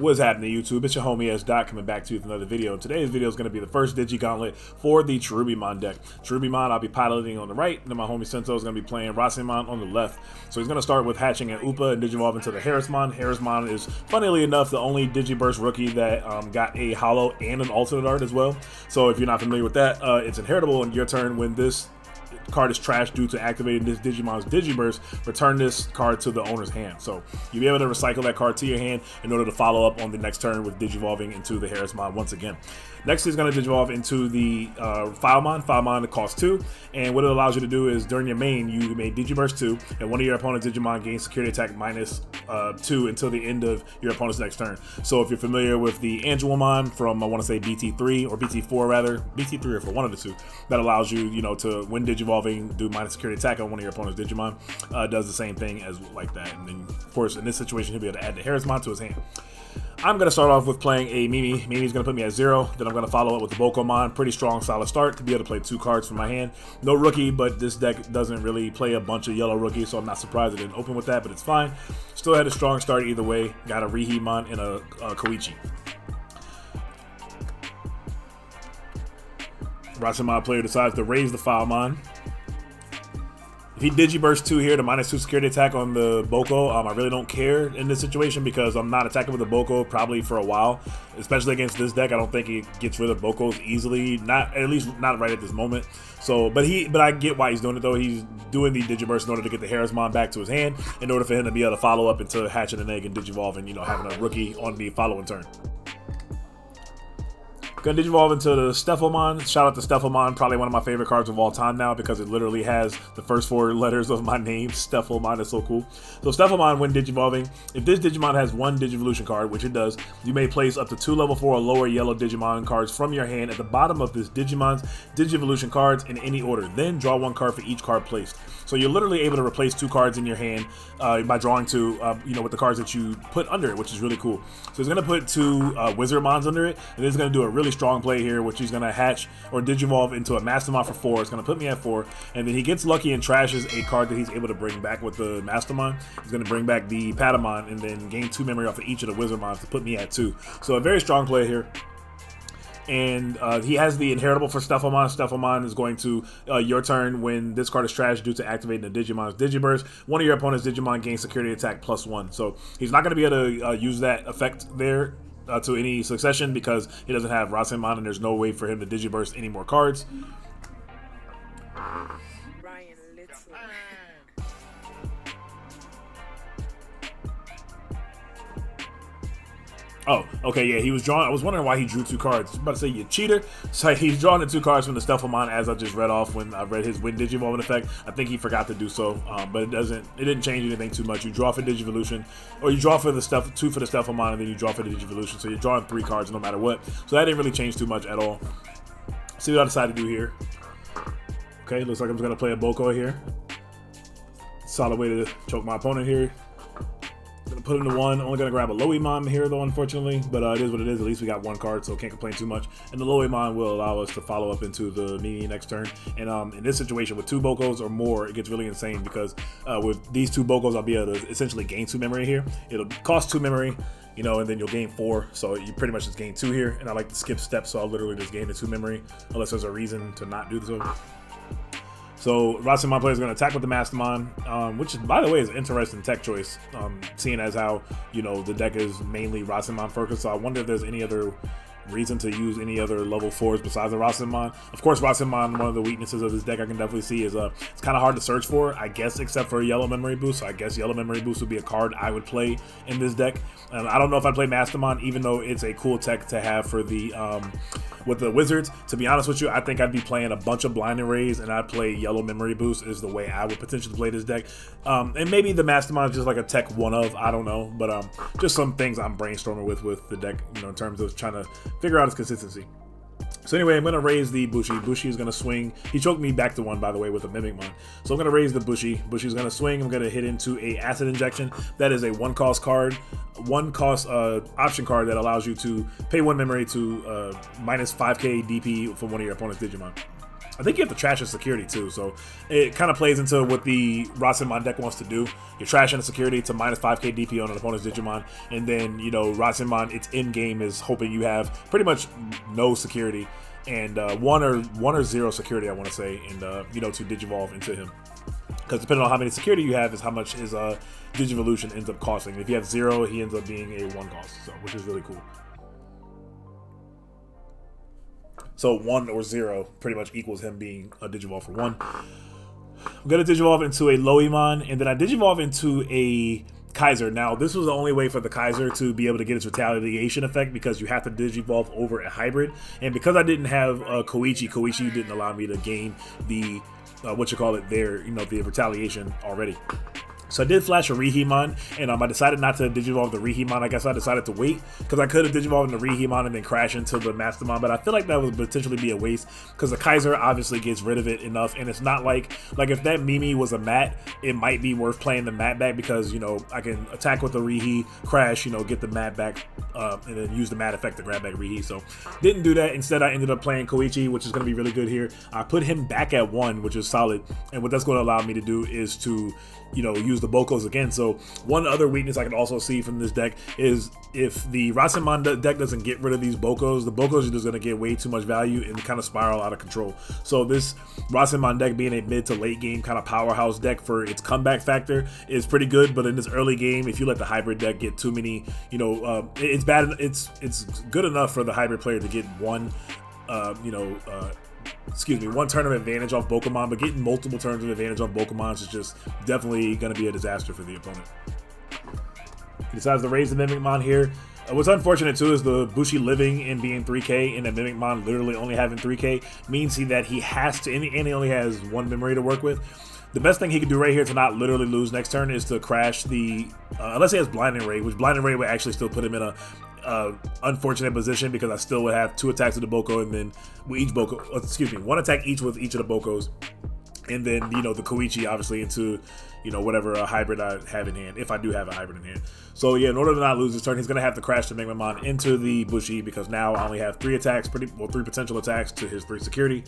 What's happening, YouTube? It's your homie S. Dot coming back to you with another video. And today's video is going to be the first Digi-Gauntlet for the Cherubimon deck. Cherubimon I'll be piloting on the right, and then my homie Sento is going to be playing Rasenmon on the left. So he's going to start with hatching an Upa and Digivolve into the Rasenmon. Rasenmon is, funnily enough, the only Digiburst rookie that got a holo and an alternate art as well. So if you're not familiar with that, it's inheritable in your turn. When this card is trash due to activating this Digimon's Digiburst, return this card to the owner's hand. So you'll be able to recycle that card to your hand in order to follow up on the next turn with Digivolving into the Rasenmon once again. Next, he's going to Digivolve into the Filemon. Filemon costs 2, and what it allows you to do is during your main, you may Digiburst 2, and one of your opponent's Digimon gains security attack minus 2 until the end of your opponent's next turn. So if you're familiar with the Angelomon from, I want to say BT3 or BT4 rather, BT3 or for one of the two, that allows you, to when Digivolving, do minus security attack on one of your opponent's Digimon, does the same thing as like that. And then, of course, in this situation, he'll be able to add the Rasenmon to his hand. I'm going to start off with playing a Mimi. Mimi's going to put me at 0. Then I'm going to follow up with the Bokomon. Pretty strong, solid start to be able to play 2 cards from my hand. No rookie, but this deck doesn't really play a bunch of yellow rookies, so I'm not surprised it didn't open with that, but it's fine. Still had a strong start either way. Got a Rihimon and a Koichi. Rasenmon player decides to raise the Filemon. If he Digiburst 2 here to minus 2 security attack on the Boko, I really don't care in this situation because I'm not attacking with the Boko probably for a while, especially against this deck. I don't think he gets rid of Bokos easily, at least not right at this moment. So, but I get why he's doing it though. He's doing the Digiburst in order to get the Rasenmon back to his hand, in order for him to be able to follow up into hatching an egg and Digivolve and having a rookie on the following turn. Gonna Digivolve into the Stephomon. Shout out to Stephomon, probably one of my favorite cards of all time now because it literally has the first 4 letters of my name. Stephomon is so cool. So Stephomon, when Digivolving, if this Digimon has 1 Digivolution card, which it does, you may place up to 2 level 4 or lower yellow Digimon cards from your hand at the bottom of this Digimon's Digivolution cards in any order. Then draw 1 card for each card placed. So you're literally able to replace 2 cards in your hand by drawing 2, with the cards that you put under it, which is really cool. So he's gonna put 2 Wizardmons under it, and he's gonna do a really strong play here, which he's gonna hatch or Digivolve into a Mastermon for 4. It's gonna put me at 4, and then he gets lucky and trashes a card that he's able to bring back with the Mastermon. He's gonna bring back the Patamon and then gain 2 memory off of each of the Wizardmons to put me at 2. So a very strong play here. And he has the inheritable for Stephomon. Stephomon is going to, your turn, when this card is trash due to activating the Digimon's Digiburst, one of your opponent's Digimon gains security attack +1. So he's not going to be able to use that effect there to any succession because he doesn't have Rasenmon and there's no way for him to Digiburst any more cards. Oh, okay, yeah, he was drawing. I was wondering why he drew 2 cards. I was about to say, you cheater. So he's drawing the 2 cards from the Stephomon, as I just read off when I read his Wind Digivolving effect. I think he forgot to do so, but it didn't change anything too much. You draw for Digivolution, or you draw for the 2 for the Stephomon, and then you draw for the Digivolution. So you're drawing 3 cards no matter what. So that didn't really change too much at all. See what I decided to do here. Okay, looks like I'm just gonna play a Boko here. Solid way to choke my opponent here. Gonna put him to 1. Only gonna grab a Loemon here though, unfortunately, but it is what it is. At least we got 1 card, so can't complain too much. And the Loemon will allow us to follow up into the Mimi next turn. And in this situation with 2 Bokos or more, it gets really insane because with these 2 Bokos, I'll be able to essentially gain 2 memory here. It'll cost 2 memory, and then you'll gain 4. So you pretty much just gain 2 here. And I like to skip steps, so I'll literally just gain the 2 memory unless there's a reason to not do so. So Rasenmon player is going to attack with the Mastermon, which, by the way, is an interesting tech choice, seeing as how, the deck is mainly Rasenmon focused. So I wonder if there's any other reason to use any other level 4s besides the Rasenmon. Of course, Rasenmon, one of the weaknesses of this deck I can definitely see is it's kind of hard to search for, I guess, except for Yellow Memory Boost. So I guess Yellow Memory Boost would be a card I would play in this deck. I don't know if I'd play Mastermon, even though it's a cool tech to have for the with the Wizards. To be honest with you, I think I'd be playing a bunch of Blinding Rays, and I'd play Yellow Memory Boost is the way I would potentially play this deck. And maybe the Mastermon is just like a tech one-of, I don't know, but just some things I'm brainstorming with the deck, in terms of trying to figure out its consistency. So anyway, I'm going to raise the Bushi. Bushi is going to swing. He choked me back to 1, by the way, with a Mimicmon. So I'm going to raise the Bushi. Bushi is going to swing. I'm going to hit into a Acid Injection. That is a 1-cost card, 1-cost option card that allows you to pay 1 memory to minus 5k DP from one of your opponent's Digimon. I think you have to trash his security too, so it kind of plays into what the Rasenmon deck wants to do. You're trashing the security to minus 5k DP on an opponent's Digimon, and then, you know, Rasenmon, its end game is hoping you have pretty much no security, and one or zero security, I want to say, and you know, to Digivolve into him. Because depending on how many security you have is how much his Digivolution ends up costing. If you have 0, he ends up being a 1 cost, so which is really cool. So 1 or 0 pretty much equals him being a Digivolve for 1. I'm going to Digivolve into a Loimon, and then I Digivolve into a Kaiser. Now, this was the only way for the Kaiser to be able to get its retaliation effect, because you have to Digivolve over a hybrid. And because I didn't have Koichi didn't allow me to gain the, the retaliation already. So I did flash a Rihimon, and I decided not to Digivolve the Rihimon. I guess I decided to wait, because I could have Digivolved the Rihimon and then crash into the Mastermon, but I feel like that would potentially be a waste, because the Kaiser obviously gets rid of it enough, and it's not like if that Mimi was a mat, it might be worth playing the mat back, because, you know, I can attack with the Rihi, crash, you know, get the mat back, and then use the mat effect to grab back Rihi. So didn't do that. Instead, I ended up playing Koichi, which is going to be really good here. I put him back at 1, which is solid, and what that's going to allow me to do is to, you know, use the Bokos again. So one other weakness I can also see from this deck is if the Rasenmon deck doesn't get rid of these Bokos, the Bokos are just going to get way too much value and kind of spiral out of control. So this Rasenmon deck, being a mid to late game kind of powerhouse deck for its comeback factor, is pretty good. But in this early game, if you let the hybrid deck get too many, you know, it's bad. It's good enough for the hybrid player to get one, one turn of advantage off Pokemon, but getting multiple turns of advantage off Pokemon is just definitely going to be a disaster for the opponent. He decides to raise the Mimikmon here. What's unfortunate too is the Bushi living and being 3k, and the Mimikmon literally only having 3k means that he has to, and he only has 1 memory to work with. The best thing he can do right here to not literally lose next turn is to crash the, unless he has Blinding Ray, which Blinding Ray would actually still put him in a unfortunate position, because I still would have 2 attacks with the Boko, and then with each Boko, 1 attack each with each of the Bokos, and then, you know, the Koichi obviously into, you know, whatever hybrid I have in hand, if I do have a hybrid in hand. So yeah, in order to not lose this turn, he's going to have to crash the Mimikmon into the Bushi, because now I only have 3 attacks, 3 potential attacks to his 3 security.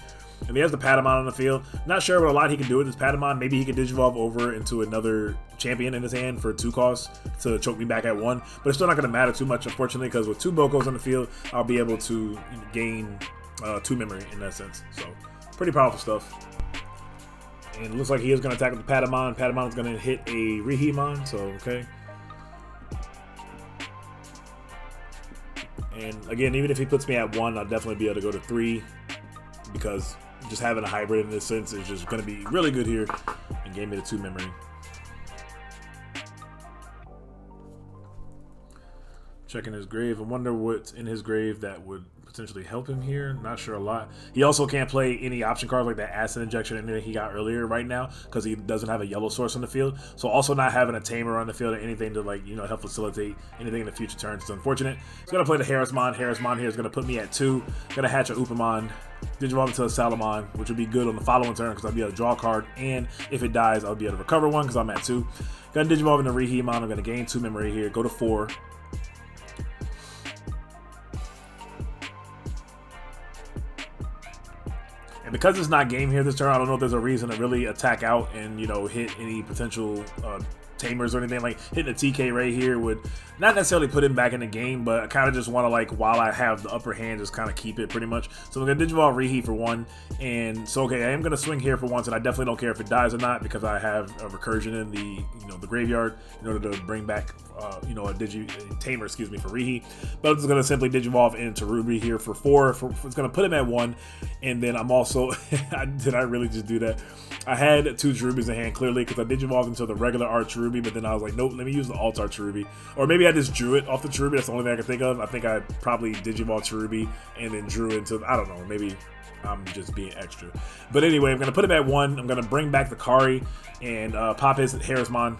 And he has the Patamon on the field. Not sure what a lot he can do with this Patamon. Maybe he can Digivolve over into another champion in his hand for 2 costs to choke me back at 1. But it's still not going to matter too much, unfortunately, because with 2 Bokos on the field, I'll be able to gain 2 memory in that sense. So pretty powerful stuff. And it looks like he is going to attack with the Patamon. Patamon is going to hit a Rihimon, so okay. And again, even if he puts me at 1, I'll definitely be able to go to 3, because just having a hybrid in this sense is just going to be really good here, and gave me the 2 memory. Checking his grave. I wonder what's in his grave that would potentially help him here. Not sure a lot. He also can't play any option cards like that acid injection and anything he got earlier right now, because he doesn't have a yellow source on the field. So also not having a tamer on the field or anything to, like, you know, help facilitate anything in the future turns is unfortunate. He's going to play the Harrismon. Harrismon here is going to put me at 2. Going to hatch a Upamon. Digivolve into a Salamon, which would be good on the following turn, because I'll be able to draw a card, and if it dies, I'll be able to recover 1 because I'm at 2. Going to Digivolve into Rihimon. I'm going to gain 2 memory here. Go to 4. And because it's not game here this turn, I don't know if there's a reason to really attack out and, you know, hit any potential tamers or anything. Like hitting a TK right here would not necessarily put him back in the game, but I kind of just want to, like, while I have the upper hand, just kind of keep it pretty much. So I'm going to Digivolve Rihi for 1. And so, okay, I am going to swing here for once, and I definitely don't care if it dies or not, because I have a recursion in the, you know, the graveyard in order to bring back, you know, a tamer, excuse me, for Rihi. But I'm just going to simply Digivolve into Ruby here for 4. It's going to put him at 1. And then I'm also, did I really just do that? I had 2 Cherubies in hand, clearly, because I Digivolved into the regular art Cherubi, but then I was like, nope, let me use the alt art Cherubi. Or maybe I just drew it off the Cherubi. That's the only thing I can think of. I think I probably Digivolved Cherubi and then drew into, I don't know, maybe I'm just being extra. But anyway, I'm going to put him at 1. I'm going to bring back the Kari and pop his Harrismon.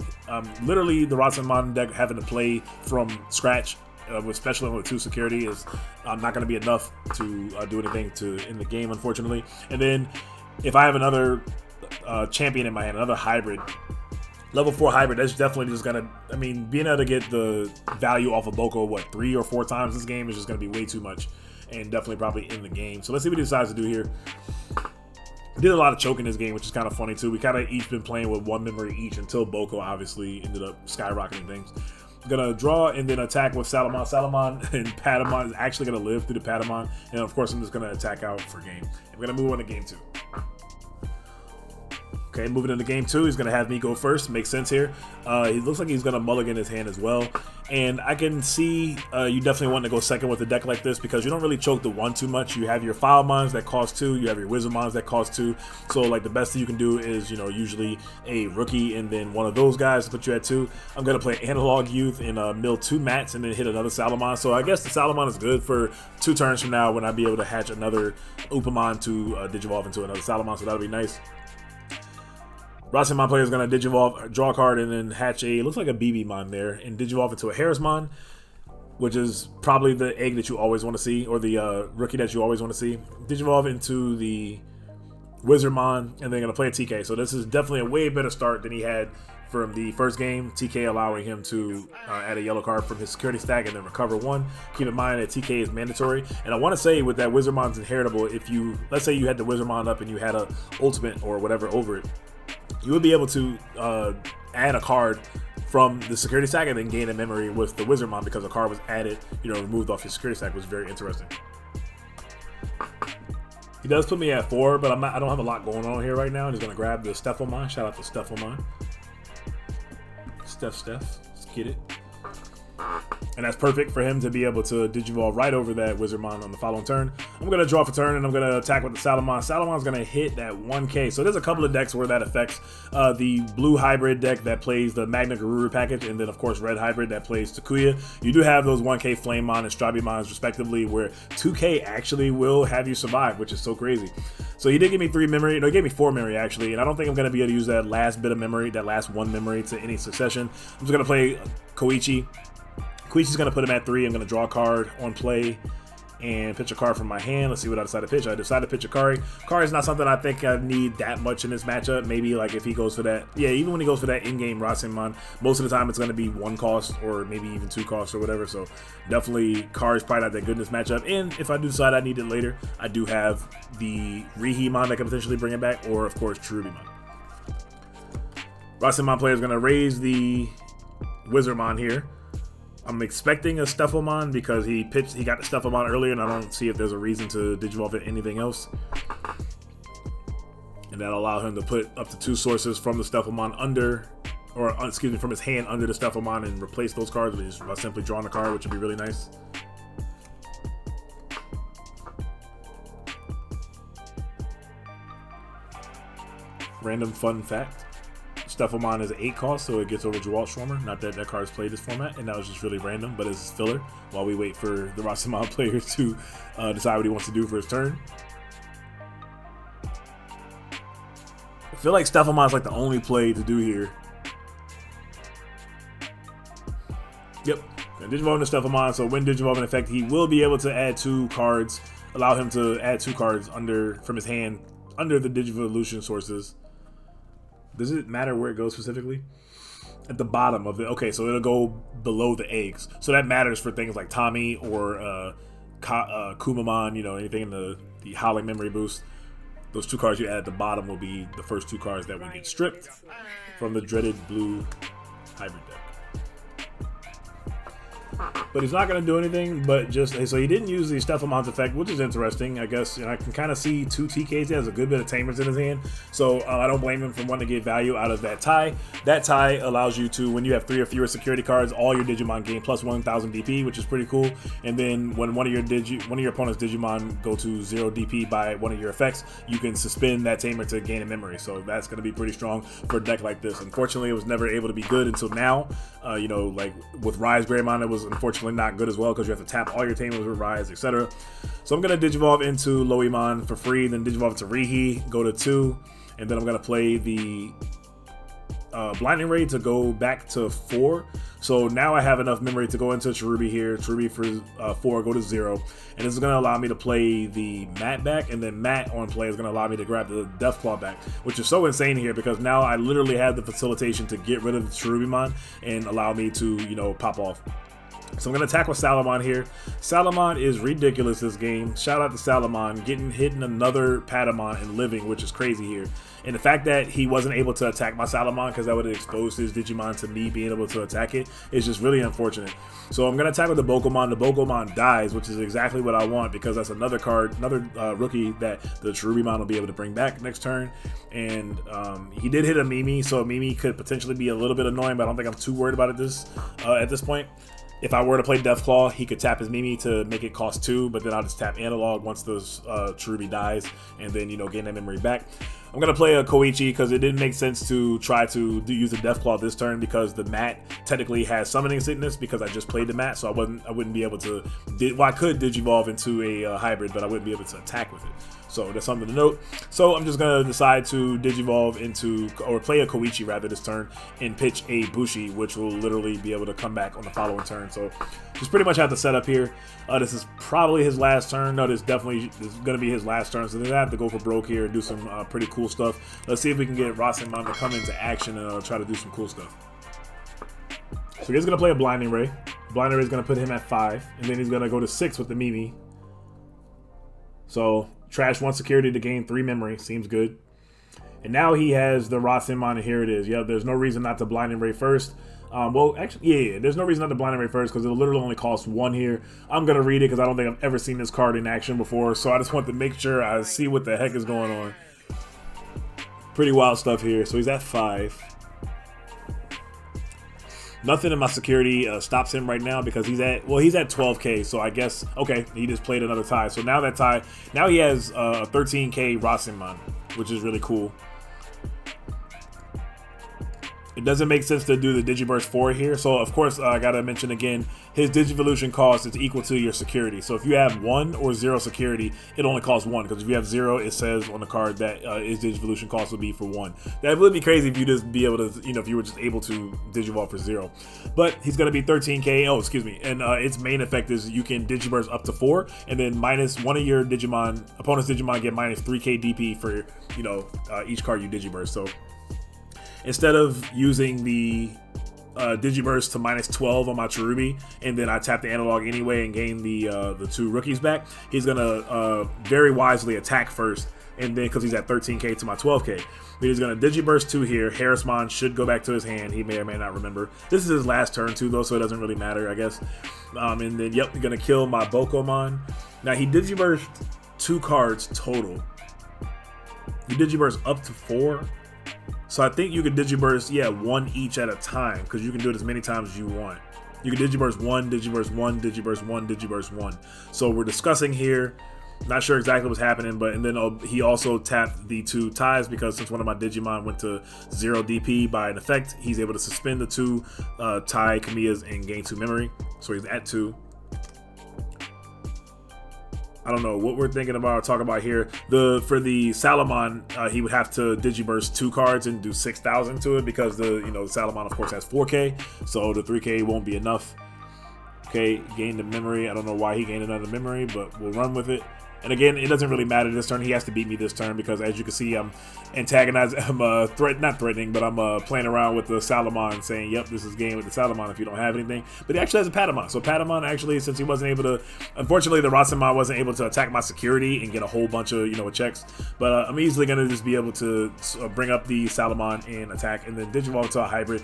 Literally, the Rasenmon deck having to play from scratch, especially with 2 security, is not going to be enough to do anything in the game, unfortunately. And then if I have another champion in my hand, another hybrid, level 4 hybrid, that's definitely just gonna, I mean, being able to get the value off of Boko, what, 3 or 4 times this game is just gonna be way too much, and definitely probably in the game. So let's see what he decides to do here. Did a lot of choking this game, which is kind of funny too. We kind of each been playing with 1 memory each until Boko obviously ended up skyrocketing things. I'm gonna draw and then attack with Salamon. Salamon and Patamon is actually gonna live through the Patamon, and of course I'm just gonna attack out for game. I'm gonna move on to game 2. Okay, moving into game 2, he's going to have me go first. Makes sense here. He looks like he's going to mulligan his hand as well. And I can see you definitely want to go second with a deck like this because you don't really choke the 1 too much. You have your Filemons that cost 2. You have your Wizardmons that cost 2. So like the best thing you can do is, you know, usually a rookie and then one of those guys to put you at 2. I'm going to play Analog Youth and mill 2 mats and then hit another Salamon. So I guess the Salamon is good for 2 turns from now when I'll be able to hatch another Upamon to Digivolve into another Salamon. So that'll be nice. Rasenmon player is going to Digivolve, draw a card, and then hatch a, looks like a BB-Mon there, and Digivolve into a Harrismon, which is probably the egg that you always want to see, or the rookie that you always want to see. Digivolve into the Wizardmon, and then going to play a TK. So this is definitely a way better start than he had from the first game. TK allowing him to add a yellow card from his security stack and then recover 1. Keep in mind that TK is mandatory. And I want to say with that Wizardmon's inheritable, if you, let's say you had the Wizardmon up and you had a ultimate or whatever over it, you would be able to add a card from the security stack and then gain a memory with the Wizardmon because a card was added, you know, removed off your security stack, was very interesting. He does put me at 4, but I don't have a lot going on here right now. I'm just gonna grab the Stephomon. Shout out to Stephomon. Steph, let's get it. And that's perfect for him to be able to Digivolve right over that Wizardmon on the following turn. I'm going to draw for turn, and I'm going to attack with the Salamon. Salamon's going to hit that 1K. So there's a couple of decks where that affects the blue hybrid deck that plays the Magna Garuru package, and then, of course, red hybrid that plays Takuya. You do have those 1K Flamemon and Cherubimons, respectively, where 2K actually will have you survive, which is so crazy. So he did give me 3 memory. No, he gave me 4 memory, actually, and I don't think I'm going to be able to use that last bit of memory, that last 1 memory to any succession. I'm just going to play Koichi. Koichi's going to put him at 3. I'm going to draw a card on play and pitch a card from my hand. Let's see what I decide to pitch. I decided to pitch a Kari. Kari is not something I think I need that much in this matchup. Maybe like if he goes for that. Yeah, even when he goes for that in-game Rasenmon, most of the time it's going to be 1 cost or maybe even 2 costs or whatever. So definitely Kari's probably not that good in this matchup. And if I do decide I need it later, I do have the Rihimon that can potentially bring it back, or of course Cherubimon. Rasenmon player is going to raise the Wizardmon here. I'm expecting a Stephomon because he got the Stephomon earlier, and I don't see if there's a reason to Digivolve it anything else. And that'll allow him to put up to 2 sources from the Stephomon under, or excuse me, from his hand under the Stephomon and replace those cards with just by simply drawing a card, which would be really nice. Random fun fact. Stephomon is an 8 cost, so it gets over Jewalt Schwarmer. Not that that card is played this format, and that was just really random, but it's filler while we wait for the Rasenmon player to decide what he wants to do for his turn. I feel like Stephomon is like the only play to do here. Yep, Digivolve into Stephomon, so when Digivolve in effect, he will be able to add 2 cards, allow him to add 2 cards from his hand under the Digivolution sources. Does it matter where it goes specifically? At the bottom of it. Okay, so it'll go below the eggs. So that matters for things like Tommy or Kumamon, you know, anything in the Howling Memory Boost. Those 2 cards you add at the bottom will be the first 2 cards that we get stripped from the dreaded blue hybrid deck. But he's not going to do anything, but just, so he didn't use the Stephomon's effect, which is interesting. I guess, you know, I can kind of see 2 TKs. He has a good bit of Tamers in his hand, so I don't blame him for wanting to get value out of that tie. That tie allows you to, when you have 3 or fewer security cards, all your Digimon gain plus 1,000 DP, which is pretty cool. And then when one of your opponent's Digimon go to 0 DP by one of your effects, you can suspend that Tamer to gain a memory. So that's going to be pretty strong for a deck like this. Unfortunately, it was never able to be good until now. You know, like with Rise Greymon, it was unfortunately not good as well because you have to tap all your Tamers with Rise, etc. So I'm going to Digivolve into Loimon for free, then Digivolve into Rihi, go to 2, and then I'm going to play the Blinding Ray to go back to 4. So now I have enough memory to go into Cherubi here. Cherubi for 4, go to 0. And this is going to allow me to play the Matt back, and then Matt on play is going to allow me to grab the Deathclaw back, which is so insane here because now I literally have the facilitation to get rid of the Cherubimon and allow me to, you know, pop off. So I'm going to attack with Salamon here. Salamon is ridiculous this game. Shout out to Salamon, hitting another Patamon and living, which is crazy here. And the fact that he wasn't able to attack my Salamon because that would have exposed his Digimon to me being able to attack it is just really unfortunate. So I'm going to attack with the Bokomon. The Bokomon dies, which is exactly what I want because that's another card, another rookie that the Cherubimon will be able to bring back next turn. And he did hit a Mimi, so a Mimi could potentially be a little bit annoying, but I don't think I'm too worried about it at this point. If I were to play Deathclaw, he could tap his Mimi to make it cost 2, but then I'll just tap Analog once the Cherubi dies, and then, you know, gain that memory back. I'm going to play a Koichi because it didn't make sense to try to use the Deathclaw this turn because the mat technically has Summoning Sickness because I just played the mat, so I wouldn't be able to, well, I could Digivolve into a hybrid, but I wouldn't be able to attack with it. So that's something to note. So I'm just going to decide to Digivolve into, or play a Koichi rather this turn, and pitch a Bushi, which will literally be able to come back on the following turn. So just pretty much have to set up here. This is probably his last turn. No, this is going to be his last turn. So they're going to have to go for broke here and do some pretty cool stuff. Let's see if we can get Rasenmon to come into action and try to do some cool stuff. So he's going to play a Blinding Ray. Blinding Ray is going to put him at 5, and then he's going to go to 6 with the Mimi. So trash 1 security to gain 3 memory. Seems good. And now he has the Rasenmon, and here it is. Yeah, there's no reason not to Blinding Ray first. Well, actually, yeah, there's no reason not to Blinding Ray first because it'll literally only cost 1 here. I'm going to read it because I don't think I've ever seen this card in action before. So I just want to make sure I see what the heck is going on. Pretty wild stuff here. So he's at 5. Nothing in my security stops him right now because he's at 12k. So I guess, okay, he just played another tie. So now that tie, now he has a 13k Rasenmon, which is really cool. It doesn't make sense to do the Digiburst 4 here. So, of course, I got to mention again, his Digivolution cost is equal to your security. So, if you have 1 or 0 security, it only costs 1. Because if you have 0, it says on the card that his Digivolution cost will be for 1. That would be crazy if you just be able to, you know, if you were just able to Digivolve for 0. But he's going to be 13k. Oh, excuse me. And its main effect is you can Digiburst up to 4. And then minus one of your opponent's Digimon get minus 3k DP for, you know, each card you Digiburst. So, instead of using the Digiburst to minus 12 on my Cherubi, and then I tap the Analog anyway and gain the 2 rookies back, he's gonna very wisely attack first, and then because he's at 13k to my 12k, but he's gonna Digiburst 2 here. Rasenmon should go back to his hand. He may or may not remember. This is his last turn too, though, so it doesn't really matter, I guess. And then yep, he's gonna kill my Bokomon. Now he Digiburst 2 cards total. He Digiburst up to 4. So I think you could Digiburst, yeah, 1 each at a time, because you can do it as many times as you want. You can Digiburst 1, Digiburst 1, Digiburst 1, Digiburst 1. So we're discussing here, not sure exactly what's happening, but and then he also tapped the 2 ties because since one of my Digimon went to 0 DP by an effect, he's able to suspend the 2 tie Kamiyas and gain 2 memory. So he's at 2. I don't know what we're thinking about or talking about here. For the Salamon, he would have to Digiburst 2 cards and do 6,000 to it because the Salamon of course has 4k, so the 3k won't be enough. Okay, gain the memory. I don't know why he gained another memory, but we'll run with it. And again, it doesn't really matter this turn. He has to beat me this turn because, as you can see, I'm antagonizing. I'm not threatening, but I'm playing around with the Salamon, saying, "Yep, this is game with the Salamon if you don't have anything." But he actually has a Patamon. So Patamon actually, since he wasn't able to, unfortunately, the Rasenmon wasn't able to attack my security and get a whole bunch of checks. But I'm easily gonna just be able to bring up the Salamon and attack, and then Digivolve to a hybrid.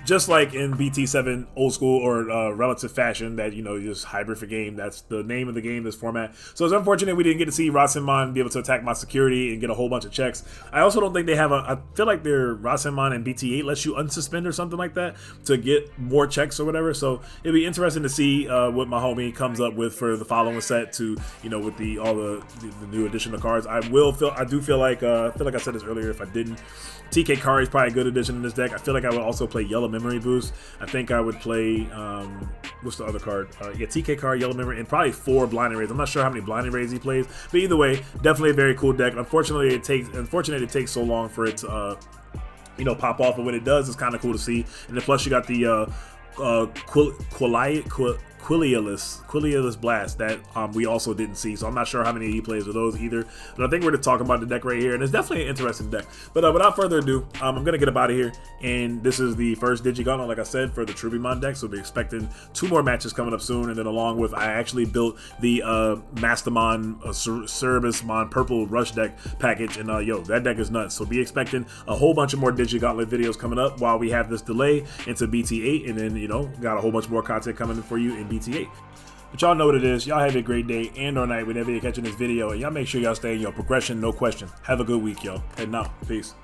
Just like in BT7 old school or relative fashion, that you just hybrid for game. That's the name of the game, this format. So it's unfortunate we didn't get to see Rasenmon be able to attack my security and get a whole bunch of checks. I also don't think they have I feel like their Rasenmon and BT8 lets you unsuspend or something like that to get more checks or whatever. So it'll be interesting to see what my homie comes up with for the following set to with all the new addition of cards. I do feel like I said this earlier. If I didn't, TK Kari is probably a good addition in this deck. I feel like I would also play Yellow Memory Boost. I think I would play, what's the other card? Yeah, TK Kari, Yellow Memory, and probably 4 Blinding Rays. I'm not sure how many Blinding Rays he plays, but either way, definitely a very cool deck. Unfortunately, it takes so long for it to, pop off, but when it does, it's kind of cool to see. And then plus you got the Quilielus Blast that we also didn't see. So I'm not sure how many he plays with those either. But I think we're just talking about the deck right here, and it's definitely an interesting deck. But without further ado, I'm gonna get up out of here. And this is the first Digi-Gauntlet, like I said, for the Cherubimon deck. So we'll be expecting 2 more matches coming up soon. And then along with, I actually built the Mastermon Cherubimon Purple Rush deck package, and yo, that deck is nuts. So be expecting a whole bunch of more Digi-Gauntlet videos coming up while we have this delay into BT8, and then, you know, got a whole bunch more content coming for you in BT8. But y'all know what it is. Y'all have a great day and or night whenever you're catching this video, and y'all make sure y'all stay in your progression, no question. Have a good week, y'all. Heading out. Peace.